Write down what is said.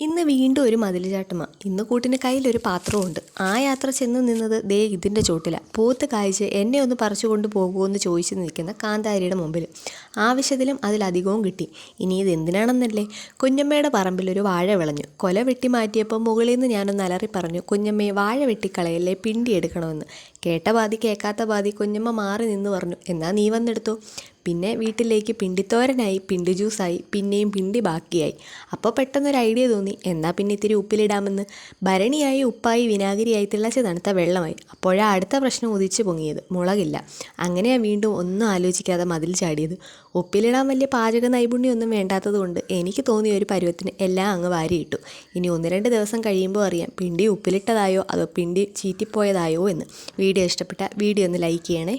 ഇന്ന് വീണ്ടും ഒരു മതിലുചാട്ടമാണ്. ഇന്ന് കൂട്ടിന് കയ്യിലൊരു പാത്രമുണ്ട്. ആ യാത്ര ചെന്ന് നിന്നത് ദേ ഇതിൻ്റെ ചോട്ടിലാണ്. പോത്ത് കായ്ച്ച് എന്നെ ഒന്ന് പറിച്ചു കൊണ്ട് പോകുമോ എന്ന് ചോദിച്ച് നിൽക്കുന്ന കാന്താരിയുടെ മുമ്പിൽ. ആവശ്യത്തിലും അതിലധികവും കിട്ടി. ഇനി ഇത് എന്തിനാണെന്നല്ലേ? കുഞ്ഞമ്മയുടെ പറമ്പിലൊരു വാഴ വിളഞ്ഞു. കൊല വെട്ടി മാറ്റിയപ്പോൾ മുകളിൽ നിന്ന് ഞാനൊന്ന് അലറി പറഞ്ഞു, കുഞ്ഞമ്മയെ വാഴ വെട്ടിക്കളയല്ലേ, പിണ്ടി എടുക്കണമെന്ന്. കേട്ട പാതി കേൾക്കാത്ത പാതി കുഞ്ഞമ്മ മാറി നിന്ന് പറഞ്ഞു, എന്നാ നീ വന്നെടുത്തോ. പിന്നെ വീട്ടിലേക്ക് പിണ്ടിത്തോരനായി, പിണ്ടി ജ്യൂസായി, പിന്നെയും പിണ്ടി ബാക്കിയായി. അപ്പോൾ പെട്ടെന്നൊരു ഐഡിയ തോന്നി, എന്നാൽ പിന്നെ ഇത്തിരി ഉപ്പിലിടാമെന്ന്. ഭരണിയായി, ഉപ്പായി, വിനാഗിരിയായി, തിളച്ച് തണുത്ത വെള്ളമായി. അപ്പോഴാ അടുത്ത പ്രശ്നം ഉദിച്ചു പൊങ്ങിയത്, മുളകില്ല. അങ്ങനെയാണ് വീണ്ടും ഒന്നും ആലോചിക്കാതെ മതിൽ ചാടിയത്. ഉപ്പിലിടാൻ വലിയ പാചക നൈപുണ്യമൊന്നും വേണ്ടാത്തത് കൊണ്ട് എനിക്ക് തോന്നിയ ഒരു പരുവത്തിന് എല്ലാം അങ്ങ് വാരിയിട്ടു. ഇനി 1-2 ദിവസം കഴിയുമ്പോൾ അറിയാം പിണ്ടി ഉപ്പിലിട്ടതായോ അതോ പിണ്ടി ചീറ്റിപ്പോയതായോ എന്ന്. വീഡിയോ ഇഷ്ടപ്പെട്ട വീഡിയോ ഒന്ന് ലൈക്ക് ചെയ്യണേ.